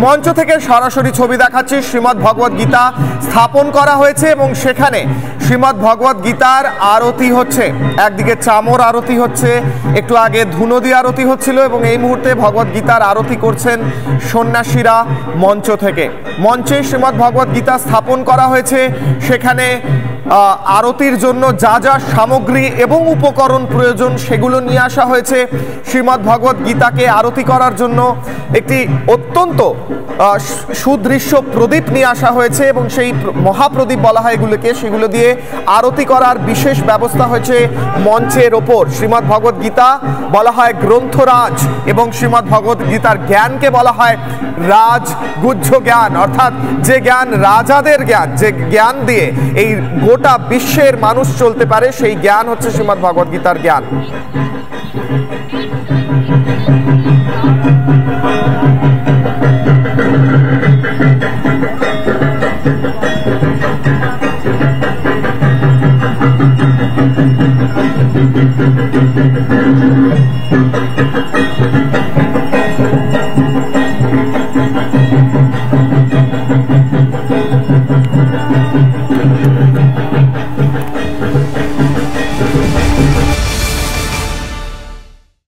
মঞ্চ থেকে সরাসরি ছবি দেখাচ্ছি। শ্রীমদ্ ভগবদ গীতা স্থাপন করা হয়েছে এবং সেখানে শ্রীমদ্ ভগবদ গীতার আরতি হচ্ছে। একদিকে চামর আরতি হচ্ছে, একটু আগে ধুনদী আরতি হচ্ছিল এবং এই মুহূর্তে ভগবদ গীতার আরতি করছেন সন্ন্যাসীরা মঞ্চ থেকে। মঞ্চে শ্রীমদ্ ভগবদ গীতা স্থাপন করা হয়েছে। সেখানে আরতির জন্য যা যা সামগ্রী এবং উপকরণ প্রয়োজন সেগুলো নিয়ে আসা হয়েছে। শ্রীমদ্ ভগবদ গীতাকে আরতি করার জন্য একটি অত্যন্ত সুদৃশ্য প্রদীপ নিয়ে আসা হয়েছে এবং সেই মহাপ্রদীপ বলা হয় এগুলোকে, সেগুলো দিয়ে আরতি করার বিশেষ ব্যবস্থা হয়েছে মঞ্চের ওপর। শ্রীমদ্ ভগবদ গীতা বলা হয় গ্রন্থরাজ এবং শ্রীমদ্ ভগবদ গীতার জ্ঞানকে বলা হয় রাজগুহ্য জ্ঞান, অর্থাৎ যে জ্ঞান রাজাদের জ্ঞান, যে জ্ঞান দিয়ে এই গোটা বিশ্বের মানুষ চলতে পারে, সেই জ্ঞান হচ্ছে শ্রীমদ্ ভগবদ গীতার জ্ঞান।